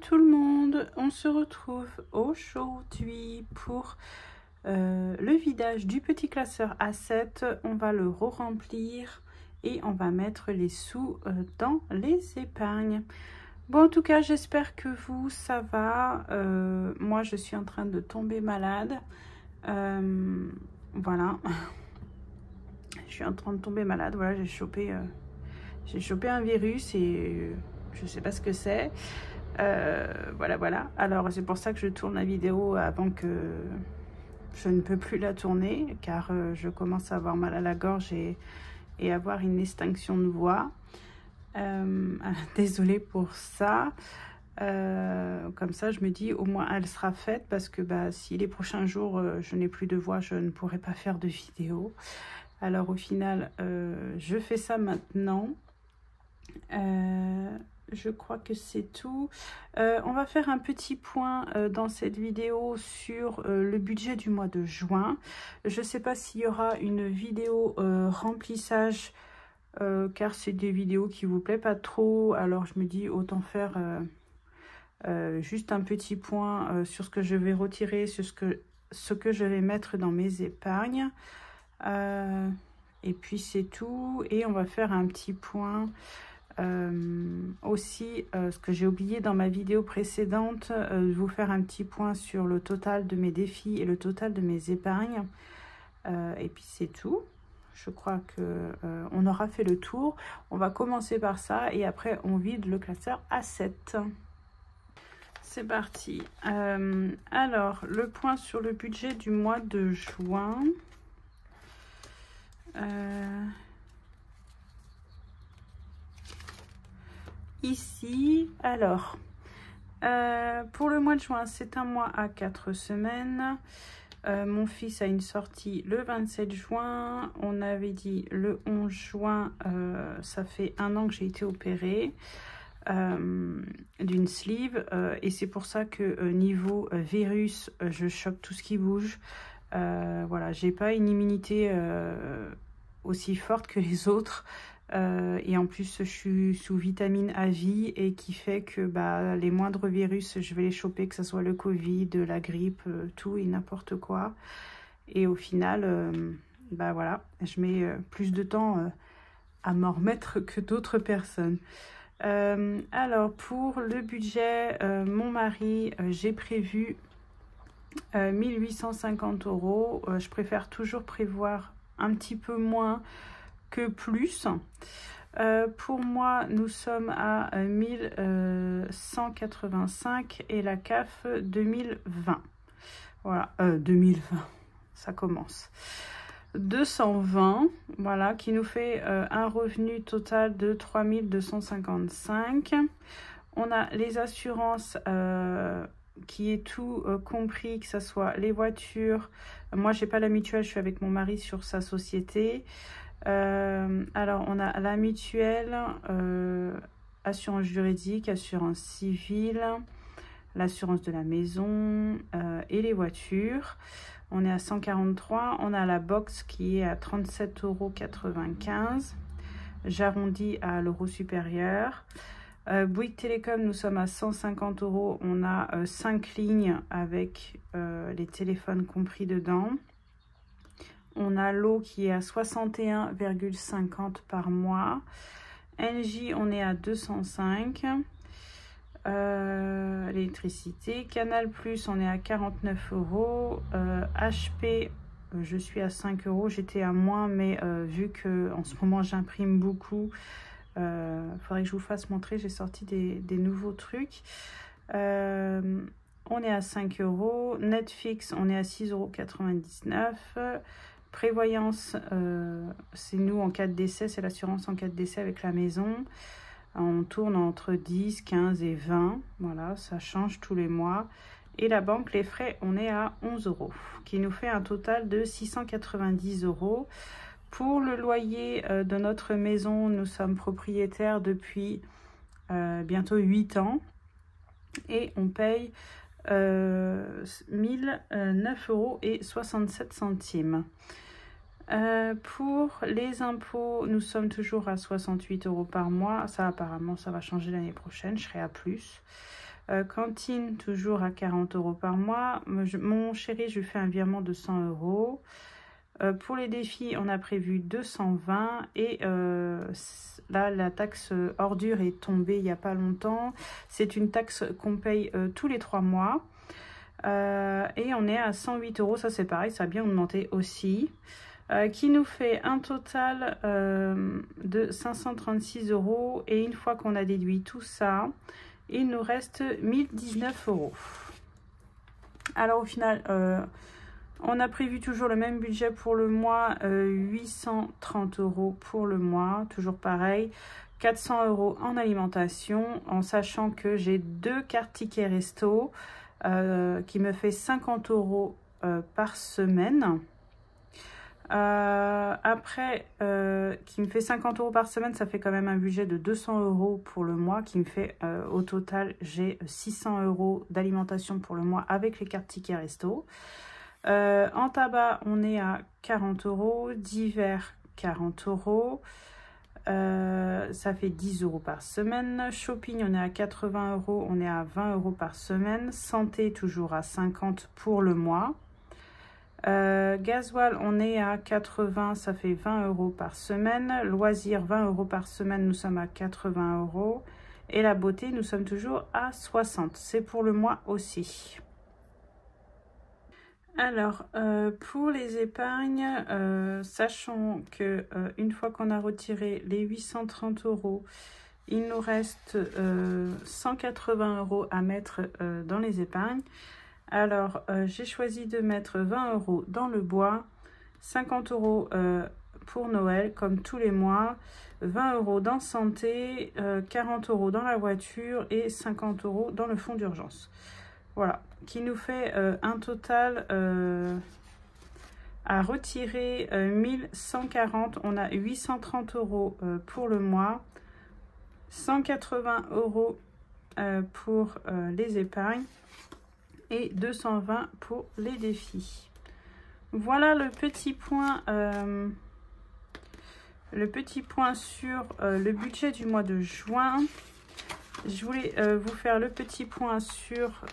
tout le monde, on se retrouve aujourd'hui pour le vidage du petit classeur A7. On va le re-remplir et on va mettre les sous dans les épargnes. Bon, en tout cas, j'espère que vous, ça va. Moi, je suis en train de tomber malade. Voilà. Je suis en train de tomber malade. Voilà, j'ai chopé un virus et je sais pas ce que c'est. Voilà. Alors, c'est pour ça que je tourne la vidéo avant que je ne peux plus la tourner, car je commence à avoir mal à la gorge et avoir une extinction de voix. Désolée pour ça. Comme ça, je me dis, au moins, elle sera faite, parce que si les prochains jours, je n'ai plus de voix, je ne pourrai pas faire de vidéo. Alors, au final, je fais ça maintenant. Je crois que c'est tout. On va faire un petit point dans cette vidéo sur le budget du mois de juin. Je ne sais pas s'il y aura une vidéo remplissage, car c'est des vidéos qui vous plaît pas trop. Alors je me dis autant faire juste un petit point sur ce que je vais retirer, sur ce que je vais mettre dans mes épargnes. Et puis c'est tout. Et on va faire un petit point aussi, ce que j'ai oublié dans ma vidéo précédente, vous faire un petit point sur le total de mes défis et le total de mes épargnes. Et puis c'est tout. Je crois que on aura fait le tour. On va commencer par ça et après on vide le classeur A7. C'est parti. Alors, le point sur le budget du mois de juin. Ici, alors, pour le mois de juin, c'est un mois à 4 semaines. Mon fils a une sortie le 27 juin. On avait dit le 11 juin, ça fait 1 an que j'ai été opérée d'une sleeve. Et c'est pour ça que niveau virus, je chope tout ce qui bouge. Voilà, j'ai pas une immunité aussi forte que les autres. Et en plus je suis sous vitamine à vie et qui fait que les moindres virus je vais les choper, que ce soit le Covid, la grippe, tout et n'importe quoi. Et au final voilà, je mets plus de temps à m'en remettre que d'autres personnes. Alors pour le budget, mon mari, j'ai prévu 1850 €. Je préfère toujours prévoir un petit peu moins que plus. Pour moi, nous sommes à 1185 et la CAF 2020. Voilà, 2020, ça commence. 220, voilà, qui nous fait un revenu total de 3255. On a les assurances qui est tout compris, que ce soit les voitures. Moi, j'ai pas la mutuelle, je suis avec mon mari sur sa société. Alors, on a la mutuelle, assurance juridique, assurance civile, l'assurance de la maison et les voitures. On est à 143. On a la box qui est à 37,95 €. J'arrondis à l'euro supérieur. Bouygues Télécom, nous sommes à 150 €. On a 5 lignes avec les téléphones compris dedans. On a l'eau qui est à 61,50 € par mois. Engie, on est à 205. L'électricité. Canal+, on est à 49 €. HP, je suis à 5 €. J'étais à moins, mais vu que en ce moment j'imprime beaucoup, faudrait que je vous fasse montrer. J'ai sorti des nouveaux trucs. On est à 5 €. Netflix, on est à 6,99 €. Prévoyance, c'est nous en cas de décès, c'est l'assurance en cas de décès avec la maison. On tourne entre 10, 15 et 20. Voilà, ça change tous les mois. Et la banque, les frais, on est à 11 €, qui nous fait un total de 690 €. Pour le loyer de notre maison, nous sommes propriétaires depuis bientôt 8 ans. Et on paye 1009,67 €. Pour les impôts, nous sommes toujours à 68 € par mois. Ça, apparemment, ça va changer l'année prochaine. Je serai à plus. Cantine, toujours à 40 € par mois. Mon chéri, je lui fais un virement de 100 €. Pour les défis, on a prévu 220 et là, la taxe ordure est tombée il n'y a pas longtemps. C'est une taxe qu'on paye tous les 3 mois. Et on est à 108 €, ça c'est pareil, ça a bien augmenté aussi. Qui nous fait un total de 536 €. Et une fois qu'on a déduit tout ça, il nous reste 1019 €. Alors au final, on a prévu toujours le même budget pour le mois, 830 € pour le mois, toujours pareil. 400 € en alimentation, en sachant que j'ai 2 cartes tickets resto qui me fait 50 € par semaine. Après, qui me fait 50 € par semaine, ça fait quand même un budget de 200 € pour le mois, qui me fait au total, j'ai 600 € d'alimentation pour le mois avec les cartes tickets resto. En tabac, on est à 40 €, divers 40 €, ça fait 10 € par semaine. Shopping, on est à 80 €, on est à 20 € par semaine. Santé, toujours à 50 € pour le mois. Gasoil, on est à 80, ça fait 20 € par semaine. Loisirs, 20 € par semaine, nous sommes à 80 €. Et la beauté, nous sommes toujours à 60. C'est pour le mois aussi. Alors, pour les épargnes, sachant que une fois qu'on a retiré les 830 €, il nous reste 180 € à mettre dans les épargnes. Alors, j'ai choisi de mettre 20 € dans le bois, 50 € pour Noël, comme tous les mois, 20 € dans santé, 40 € dans la voiture et 50 € dans le fonds d'urgence. Voilà, qui nous fait un total à retirer 1140. On a 830 € pour le mois, 180 € pour les épargnes et 220 pour les défis. Voilà le petit point sur le budget du mois de juin. Je voulais vous faire le petit point sur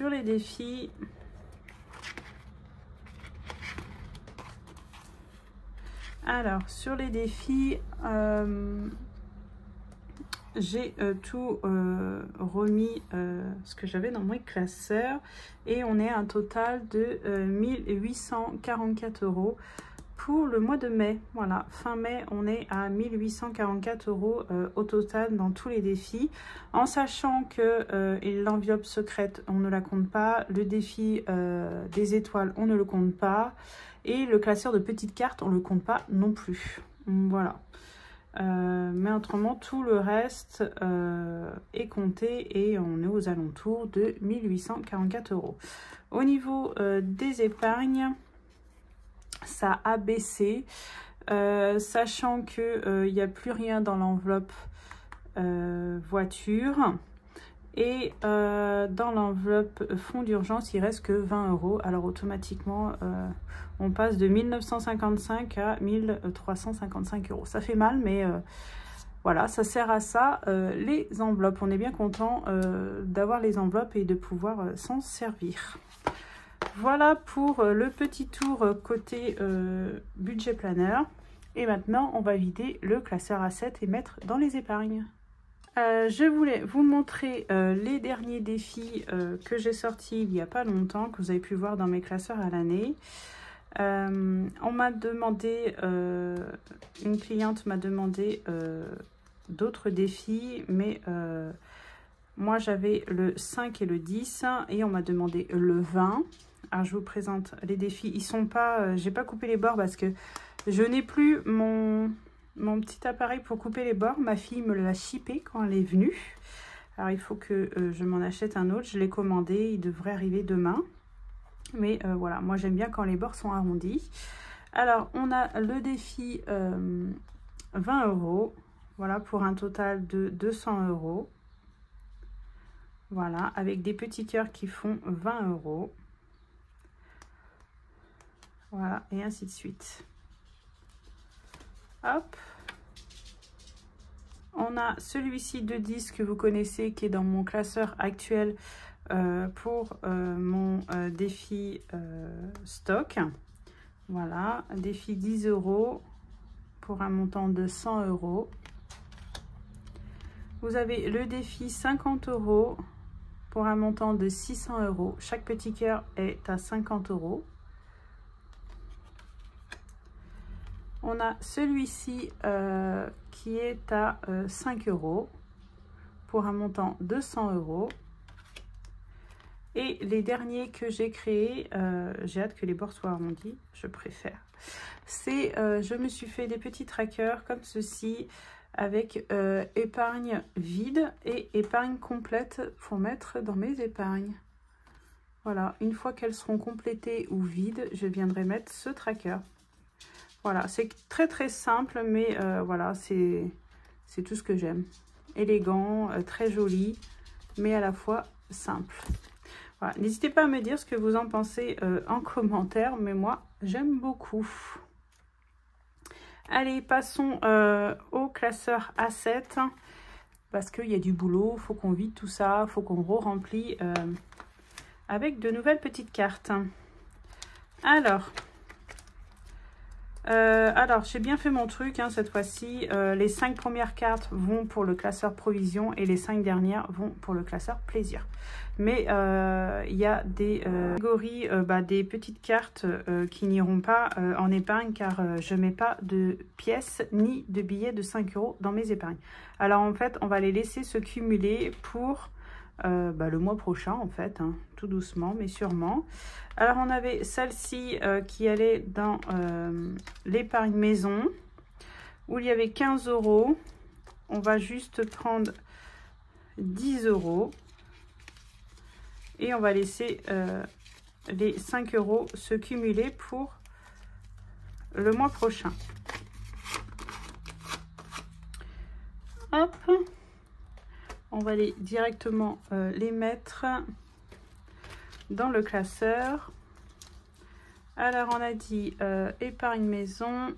les défis. Alors, sur les défis, j'ai tout remis ce que j'avais dans mes classeurs et on est à un total de 1844 € pour le mois de mai. Voilà, fin mai, on est à 1844 € au total dans tous les défis, en sachant que l'enveloppe secrète, on ne la compte pas, le défi des étoiles, on ne le compte pas, et le classeur de petites cartes, on ne le compte pas non plus. Voilà. Mais autrement, tout le reste est compté et on est aux alentours de 1844 €. Au niveau des épargnes, ça a baissé, sachant que il n'y a plus rien dans l'enveloppe voiture, et dans l'enveloppe fonds d'urgence il reste que 20 €. Alors automatiquement on passe de 1955 à 1355 €. Ça fait mal, mais voilà, ça sert à ça. Les enveloppes, on est bien content d'avoir les enveloppes et de pouvoir s'en servir. Voilà pour le petit tour côté budget planner. Et maintenant, on va vider le classeur A7 et mettre dans les épargnes. Je voulais vous montrer les derniers défis que j'ai sortis il n'y a pas longtemps, que vous avez pu voir dans mes classeurs à l'année. On m'a demandé, une cliente m'a demandé d'autres défis, mais moi j'avais le 5 et le 10 et on m'a demandé le 20. Alors je vous présente les défis. Ils sont pas, j'ai pas coupé les bords parce que je n'ai plus mon petit appareil pour couper les bords. Ma fille me l'a chippé quand elle est venue. Alors il faut que je m'en achète un autre. Je l'ai commandé, il devrait arriver demain. Mais voilà, moi j'aime bien quand les bords sont arrondis. Alors on a le défi 20 €. Voilà, pour un total de 200 €. Voilà, avec des petits cœurs qui font 20 €. Voilà, et ainsi de suite. Hop. On a celui-ci de 10 que vous connaissez, qui est dans mon classeur actuel pour mon défi stock. Voilà, défi 10 € pour un montant de 100 €. Vous avez le défi 50 € pour un montant de 600 €. Chaque petit cœur est à 50 €. On a celui-ci qui est à 5 € pour un montant de 100 €. Et les derniers que j'ai créés, j'ai hâte que les bords soient arrondis, je préfère. C'est, je me suis fait des petits trackers comme ceci, avec épargne vide et épargne complète pour mettre dans mes épargnes. Voilà, une fois qu'elles seront complétées ou vides, je viendrai mettre ce tracker. Voilà, c'est très simple, mais voilà, c'est tout ce que j'aime. Élégant, très joli, mais à la fois simple. Voilà. N'hésitez pas à me dire ce que vous en pensez en commentaire, mais moi, j'aime beaucoup. Allez, passons au classeur A7, parce qu'il y a du boulot, il faut qu'on vide tout ça, il faut qu'on re-remplit avec de nouvelles petites cartes. Alors, j'ai bien fait mon truc hein, cette fois-ci. Les 5 premières cartes vont pour le classeur provision et les 5 dernières vont pour le classeur plaisir. Mais il y a des catégories, des petites cartes qui n'iront pas en épargne car je ne mets pas de pièces ni de billets de 5 € dans mes épargnes. Alors en fait, on va les laisser se cumuler pour le mois prochain en fait, hein, tout doucement mais sûrement. Alors on avait celle-ci qui allait dans l'épargne maison où il y avait 15 €. On va juste prendre 10 € et on va laisser les 5 € se cumuler pour le mois prochain. Hop, on va aller directement les mettre dans le classeur. Alors on a dit épargne maison.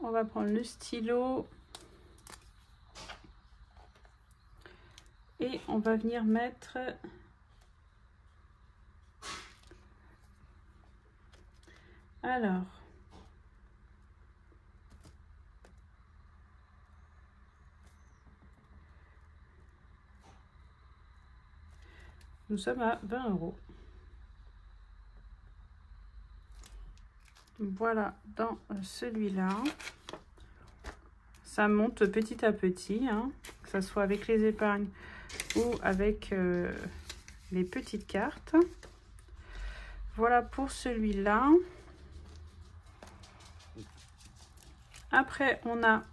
On va prendre le stylo et on va venir mettre alors nous sommes à 20 €. Voilà, dans celui-là, ça monte petit à petit, hein, que ce soit avec les épargnes ou avec les petites cartes. Voilà pour celui-là. Après, on a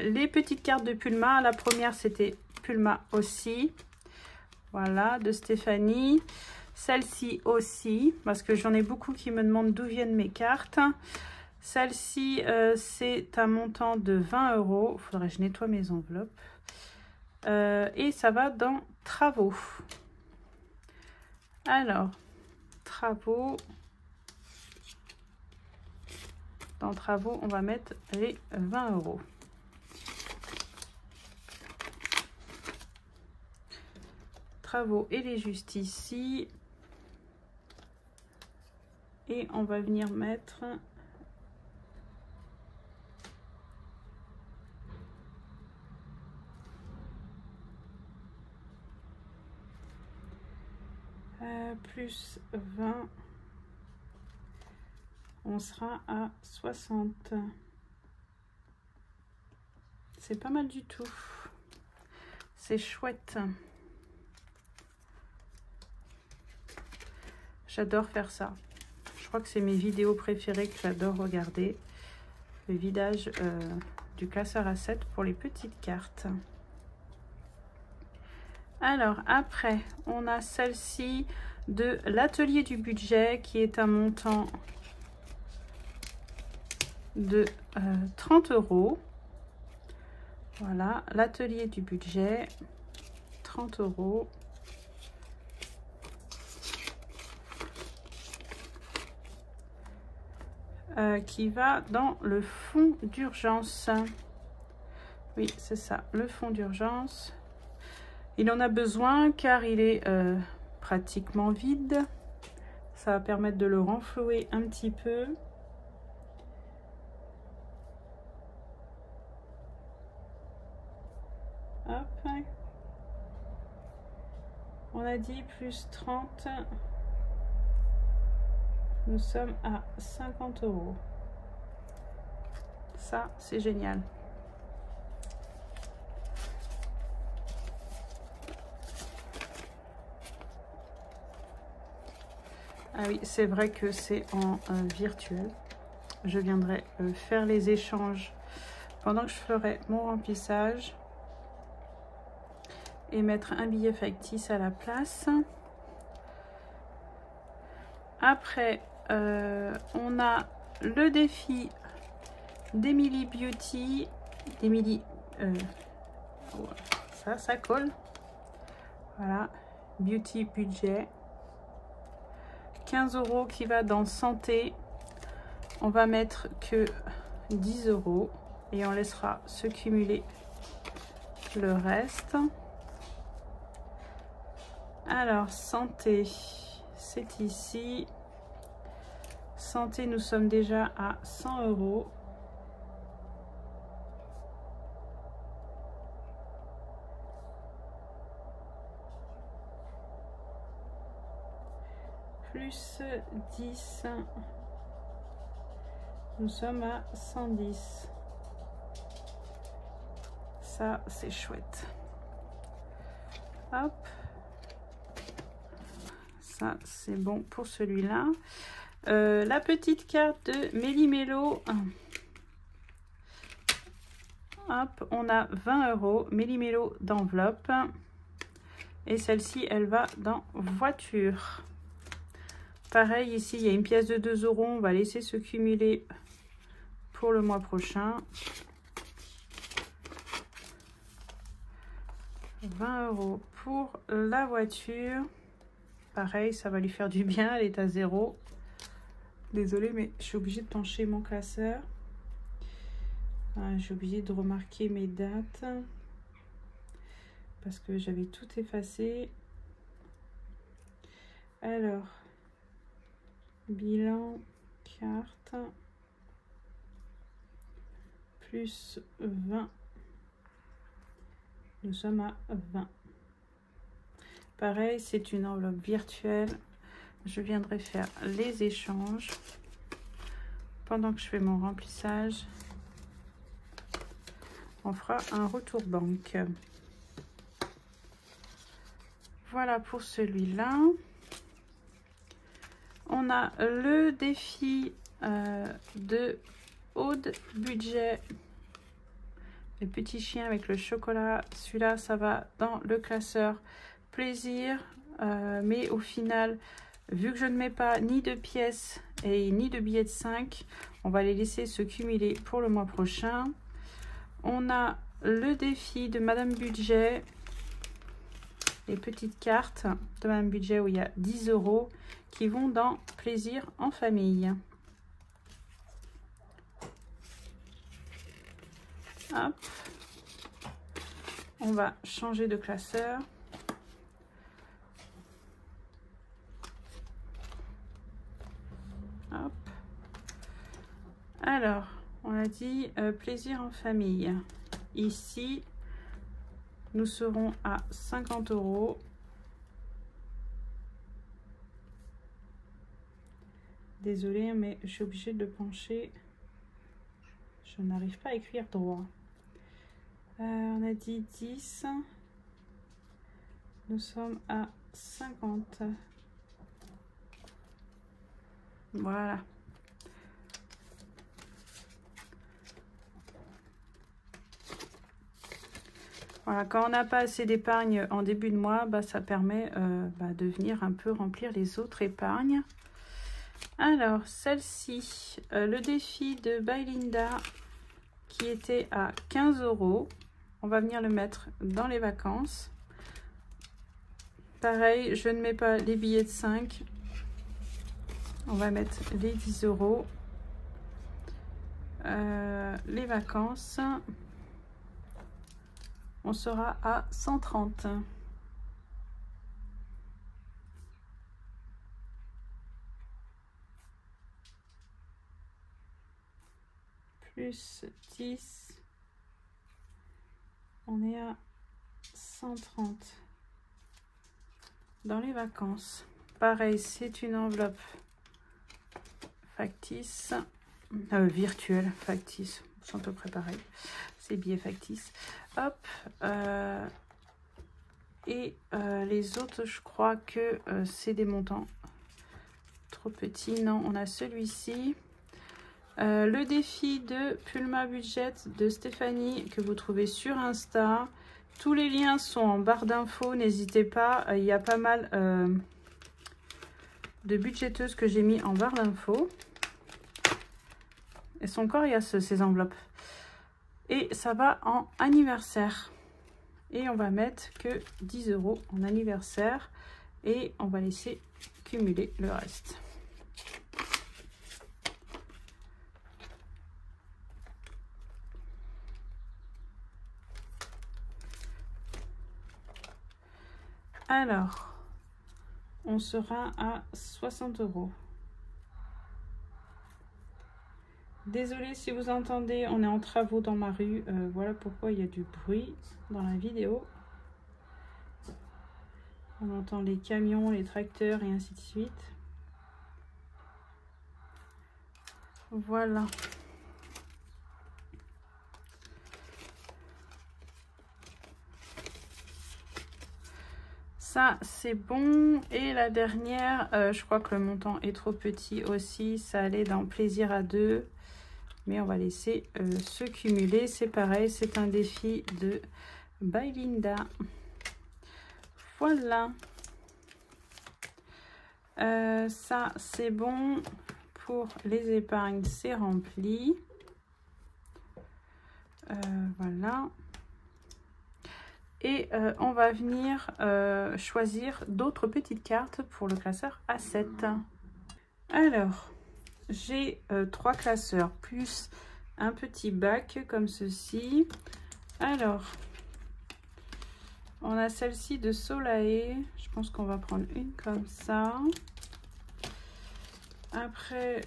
les petites cartes de Pulma. La première, c'était Pulma aussi. Voilà, de Stéphanie. Celle-ci aussi, parce que j'en ai beaucoup qui me demandent d'où viennent mes cartes. Celle-ci, c'est un montant de 20 €. Il faudrait que je nettoie mes enveloppes. Et ça va dans Travaux. Alors, Travaux. Dans Travaux, on va mettre les 20 €. Travaux, elle est juste ici. Et on va venir mettre plus 20. On sera à 60. C'est pas mal du tout. C'est chouette. J'adore faire ça. Je crois que c'est mes vidéos préférées que j'adore regarder. Le vidage du classeur A7 pour les petites cartes. Alors après, on a celle-ci de l'atelier du budget qui est un montant de 30 €. Voilà, l'atelier du budget, 30 €. qui va dans le fonds d'urgence. Oui, c'est ça, le fonds d'urgence. Il en a besoin car il est pratiquement vide. Ça va permettre de le renflouer un petit peu. Hop. On a dit plus 30. Nous sommes à 50 €. Ça, c'est génial. Ah oui, c'est vrai que c'est en virtuel. Je viendrai faire les échanges pendant que je ferai mon remplissage et mettre un billet factice à la place. Après, on a le défi d'Emily Beauty. D'Emily, ça colle. Voilà, Beauty budget. 15 € qui va dans santé. On va mettre que 10 € et on laissera se cumuler le reste. Alors, santé, c'est ici. Santé, nous sommes déjà à 100 €. Plus 10. Nous sommes à 110. Ça, c'est chouette. Hop. Ça, c'est bon pour celui-là. La petite carte de Méli-Mélo. Hop, on a 20 € Méli-Mélo d'enveloppe. Et celle-ci, elle va dans voiture. Pareil, ici, il y a une pièce de 2 €. On va laisser se cumuler pour le mois prochain. 20 € pour la voiture. Pareil, ça va lui faire du bien. Elle est à 0. Désolée, mais je suis obligée de pencher mon classeur. J'ai oublié de remarquer mes dates parce que j'avais tout effacé. Alors, bilan, carte, plus 20. Nous sommes à 20. Pareil, c'est une enveloppe virtuelle. Je viendrai faire les échanges pendant que je fais mon remplissage. On fera un retour banque. Voilà pour celui-là. On a le défi de Aude budget. Les petits chiens avec le chocolat. Celui-là, ça va dans le classeur plaisir. Mais au final, vu que je ne mets pas ni de pièces et ni de billets de 5, on va les laisser se cumuler pour le mois prochain. On a le défi de Madame Budget. Les petites cartes de Madame Budget où il y a 10 € qui vont dans plaisir en famille. Hop. On va changer de classeur. Hop. Alors, on a dit plaisir en famille. Ici, nous serons à 50 €. Désolée, mais je suis obligée de le pencher. Je n'arrive pas à écrire droit. On a dit 10. Nous sommes à 50. Voilà. Voilà, quand on n'a pas assez d'épargne en début de mois, ça permet de venir un peu remplir les autres épargnes. Alors, celle-ci, le défi de By Linda, qui était à 15 €. On va venir le mettre dans les vacances. Pareil, je ne mets pas les billets de 5. On va mettre les 10 €. Les vacances, on sera à 130. Plus 10, on est à 130 dans les vacances. Pareil, c'est une enveloppe factice, virtuelle, factice, c'est à peu près pareil, c'est billets factice. Hop, et les autres, je crois que c'est des montants trop petits. Non, on a celui-ci. Le défi de Pulma Budget de Stéphanie que vous trouvez sur Insta. Tous les liens sont en barre d'infos, n'hésitez pas. Il y a pas mal de budgeteuses que j'ai mis en barre d'infos. Elles sont coriaces ces enveloppes. Et ça va en anniversaire. Et on va mettre que 10 € en anniversaire. Et on va laisser cumuler le reste. Alors, on sera à 60 €. Désolée si vous entendez, on est en travaux dans ma rue. Voilà pourquoi il y a du bruit dans la vidéo. On entend les camions, les tracteurs et ainsi de suite. Voilà. Ça, c'est bon. Et la dernière, je crois que le montant est trop petit aussi. Ça allait dans plaisir à deux. Mais on va laisser se cumuler. C'est pareil, c'est un défi de By Linda. Voilà. Ça, c'est bon. Pour les épargnes, c'est rempli. Voilà. Et on va venir choisir d'autres petites cartes pour le classeur A7. Alors, j'ai 3 classeurs plus un petit bac comme ceci. Alors, on a celle-ci de Solae. Je pense qu'on va prendre une comme ça. Après,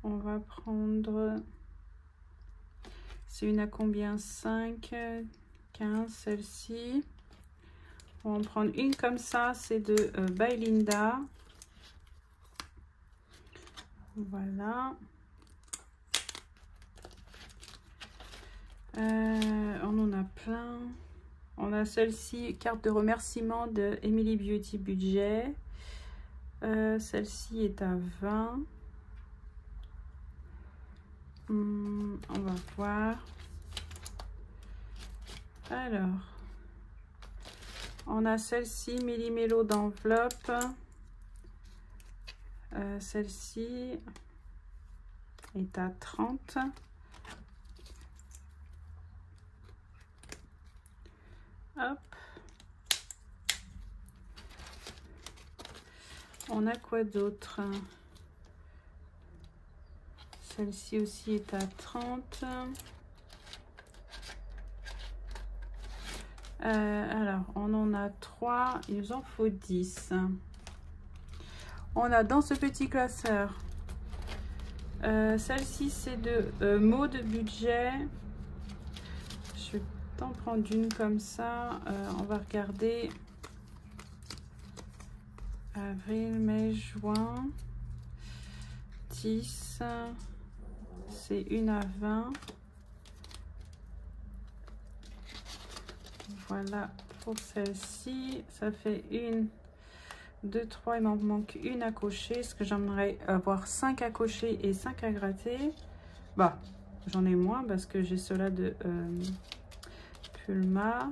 on va prendre... C'est une à combien? 5, 15, celle-ci. On va en prendre une comme ça, c'est de By Linda. Voilà. On en a plein. On a celle-ci, carte de remerciement de Emily Beauty Budget. Celle-ci est à 20. On va voir. Alors, on a celle-ci, Méli-Mélo d'enveloppe. Celle-ci est à 30. Hop. On a quoi d'autre? Celle-ci aussi est à 30. Alors, on en a 3. Il nous en faut 10. On a dans ce petit classeur, celle-ci c'est de Mode Budget. Je vais t'en prendre une comme ça. On va regarder. Avril, mai, juin. 10. C'est une à 20. Voilà pour celle-ci. Ça fait 1, 2, 3. Il m'en manque une à cocher. Est-ce que j'aimerais avoir 5 à cocher et 5 à gratter? Bah, j'en ai moins parce que j'ai cela de Pulma,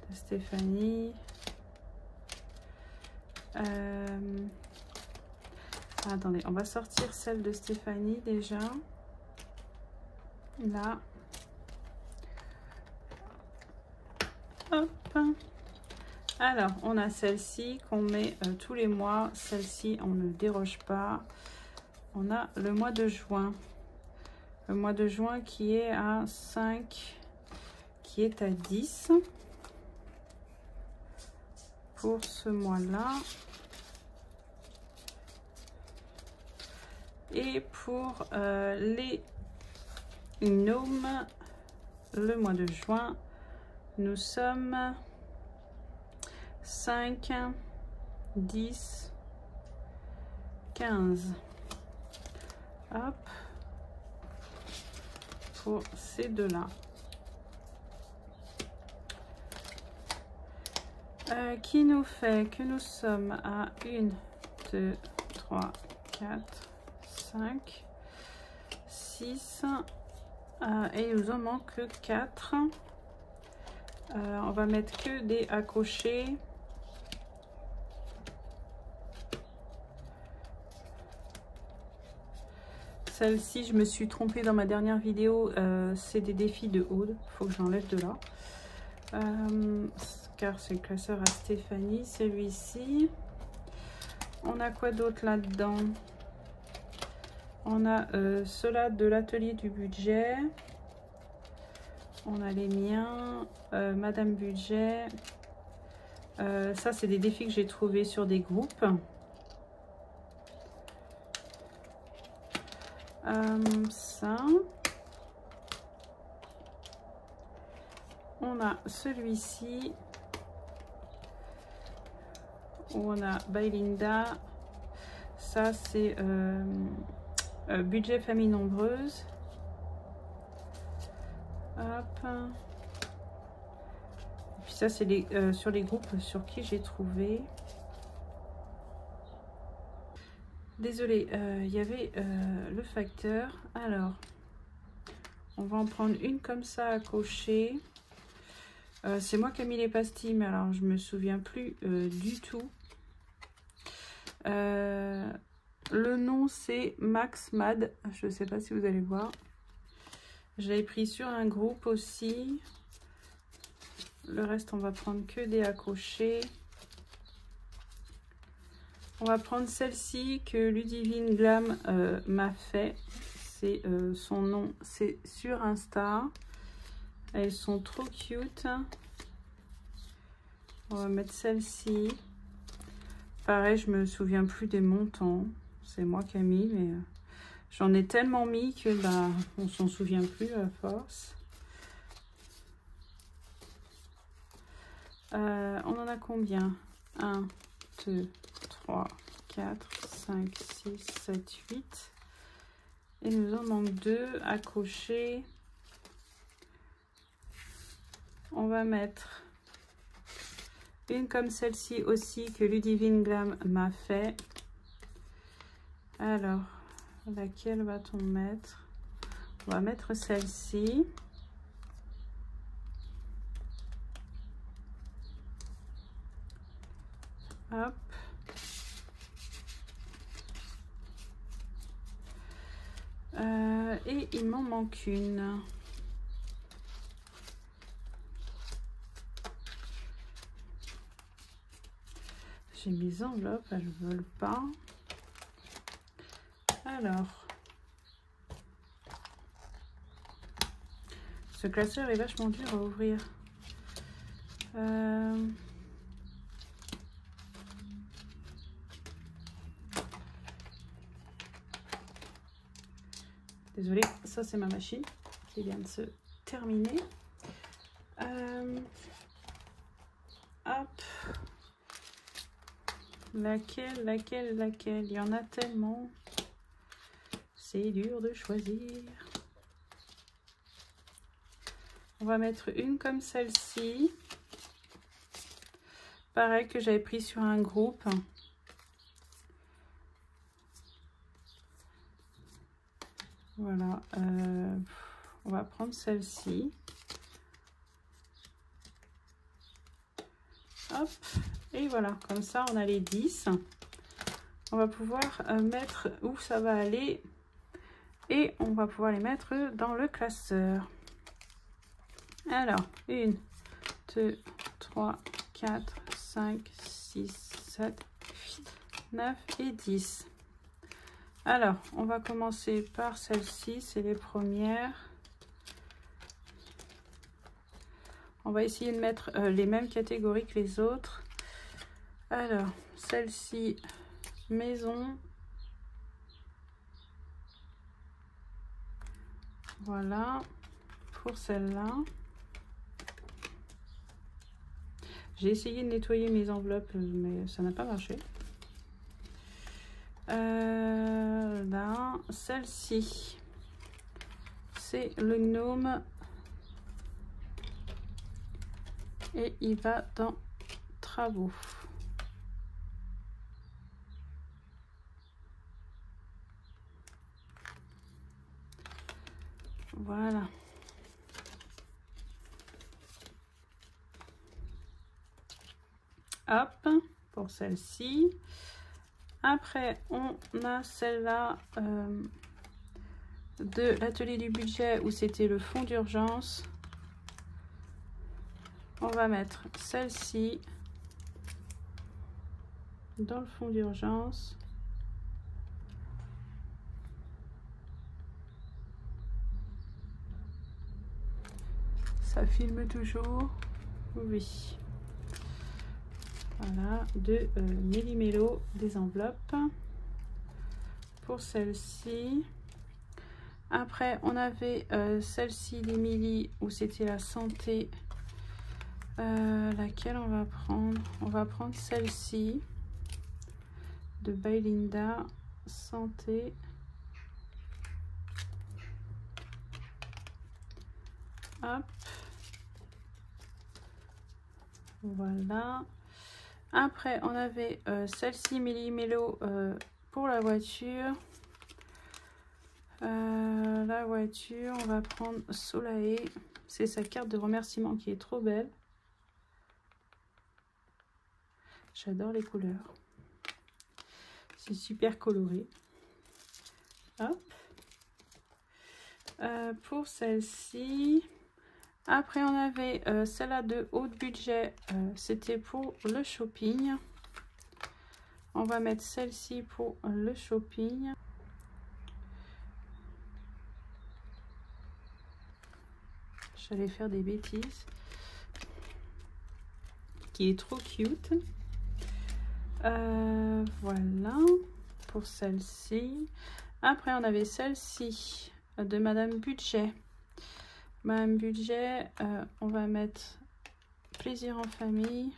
de Stéphanie. Attendez, on va sortir celle de Stéphanie déjà. Là. Hop. Alors, on a celle-ci qu'on met tous les mois. Celle-ci, on ne déroge pas. on a le mois de juin. Le mois de juin qui est à 5, qui est à 10 pour ce mois-là. Et pour les gnomes, le mois de juin, nous sommes 5, 10, 15. Hop. Pour ces deux-là. Qui nous fait que nous sommes à 1, 2, 3, 4, 5, 6 et il nous en manque 4. On va mettre que des accrochés. Celle-ci, je me suis trompée dans ma dernière vidéo, c'est des défis de Aude, il faut que j'enlève de là. Car c'est le classeur à Stéphanie, celui-ci. On a quoi d'autre là-dedans? On a ceux-là de l'atelier du budget. On a les miens, Madame Budget. Ça, c'est des défis que j'ai trouvés sur des groupes. Ça. On a celui-ci. Où on a Bailinda. Ça, c'est budget famille nombreuse. Hop. Et puis ça, c'est sur les groupes sur qui j'ai trouvé. Désolée, il y avait le facteur. Alors, on va en prendre une comme ça à cocher. C'est moi qui ai mis les pastilles, mais alors je me souviens plus du tout. Le nom c'est Max Mad. Je ne sais pas si vous allez voir. Je l'ai pris sur un groupe aussi. Le reste, on va prendre que des accrochés. On va prendre celle-ci que Ludivine Glam m'a fait. C'est son nom, c'est sur Insta. Elles sont trop cute. On va mettre celle-ci. Pareil, je me souviens plus des montants. C'est moi qui ai mis, mais j'en ai tellement mis que bah, on s'en souvient plus à force. On en a combien? 1, 2, 3, 4, 5, 6, 7, 8. Et nous en manque 2 à cocher. On va mettre une comme celle-ci aussi que Ludivine Glam m'a fait. Alors, laquelle va-t-on mettre? On va mettre celle-ci. Hop. Et il m'en manque une. J'ai mes enveloppes, elles ne veulent pas. Alors, ce classeur est vachement dur à ouvrir. Désolée, ça c'est ma machine qui vient de se terminer. Hop. Laquelle? Il y en a tellement. C'est dur de choisir. On va mettre une comme celle-ci. Pareil que j'avais pris sur un groupe. Voilà. On va prendre celle-ci. Hop. Et voilà. Comme ça, on a les 10. On va pouvoir mettre où ça va aller. Et on va pouvoir les mettre dans le classeur. Alors, 1, 2, 3, 4, 5, 6, 7, 8, 9 et 10. Alors, on va commencer par celle-ci, c'est les premières. On va essayer de mettre les mêmes catégories que les autres. Alors, celle-ci, maison. Voilà, pour celle-là. J'ai essayé de nettoyer mes enveloppes, mais ça n'a pas marché. Là, celle-ci, c'est le gnome. Et il va dans travaux. Voilà. Hop, pour celle-ci. Après, on a celle-là de l'atelier du budget où c'était le fonds d'urgence. On va mettre celle-ci dans le fond d'urgence. Ça filme toujours. Oui. Voilà, de Méli-Mélo, des enveloppes. Pour celle-ci. Après, on avait celle-ci d'Emilie où c'était la santé. Laquelle on va prendre? On va prendre celle-ci de By Linda, santé. Hop. Voilà. Après, on avait celle-ci Méli-Mélo pour la voiture. La voiture, on va prendre Solae. C'est sa carte de remerciement qui est trop belle. J'adore les couleurs. C'est super coloré. Hop. Pour celle-ci. Après, on avait celle-là de haut budget. C'était pour le shopping. On va mettre celle-ci pour le shopping. J'allais faire des bêtises. Qui est trop cute. Voilà pour celle-ci. Après, on avait celle-ci de Madame Budget. Madame Budget, on va mettre plaisir en famille.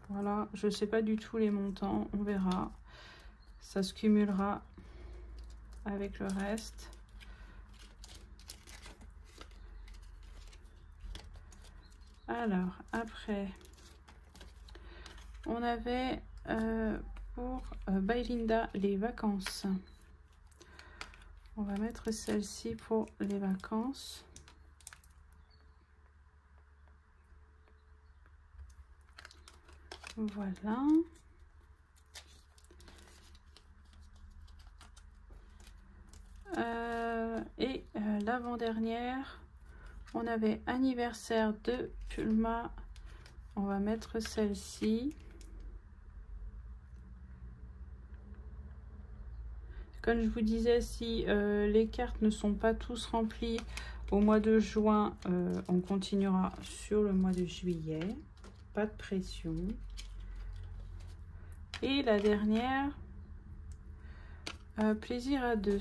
Voilà, je sais pas du tout les montants, on verra. Ça se cumulera avec le reste. Alors, après, on avait pour By Linda les vacances. On va mettre celle-ci pour les vacances. Voilà. Et l'avant-dernière, on avait anniversaire de Pulma. On va mettre celle-ci. Comme je vous disais, si les cartes ne sont pas tous remplies au mois de juin, on continuera sur le mois de juillet. Pas de pression. Et la dernière, plaisir à deux.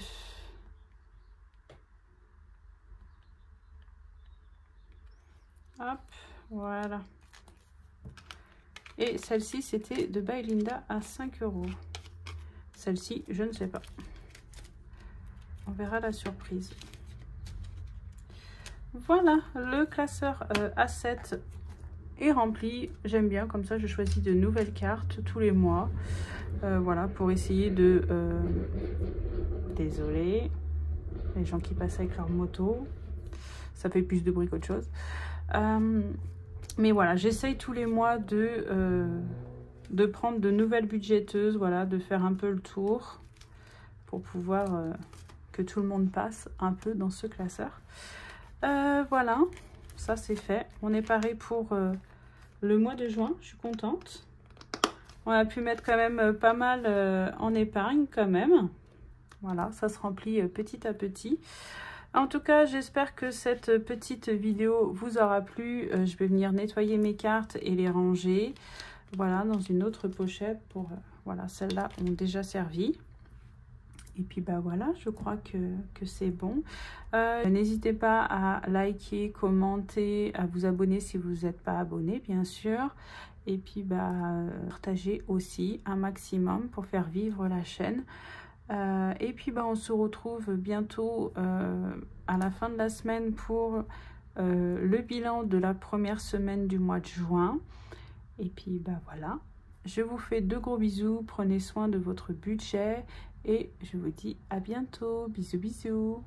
Hop, voilà. Et celle-ci, c'était de By Linda à 5 €. Celle-ci, je ne sais pas. On verra la surprise. Voilà, le classeur A7 est rempli. J'aime bien, comme ça je choisis de nouvelles cartes tous les mois. Voilà, pour essayer de... Désolée, les gens qui passent avec leur moto. Ça fait plus de bruit qu'autre chose. Mais voilà, j'essaye tous les mois de prendre de nouvelles budgéteuses, voilà, de faire un peu le tour pour pouvoir que tout le monde passe un peu dans ce classeur. Voilà, ça c'est fait. On est paré pour le mois de juin, je suis contente. On a pu mettre quand même pas mal en épargne quand même. Voilà, ça se remplit petit à petit. En tout cas, j'espère que cette petite vidéo vous aura plu. Je vais venir nettoyer mes cartes et les ranger. Voilà, dans une autre pochette pour... voilà, celles-là ont déjà servi. Et puis bah voilà, je crois que c'est bon. N'hésitez pas à liker, commenter, à vous abonner si vous n'êtes pas abonné, bien sûr. Et puis bah partagez aussi un maximum pour faire vivre la chaîne. Et puis bah on se retrouve bientôt à la fin de la semaine pour le bilan de la première semaine du mois de juin. Et puis bah voilà, je vous fais de gros bisous, prenez soin de votre budget et je vous dis à bientôt. Bisous bisous.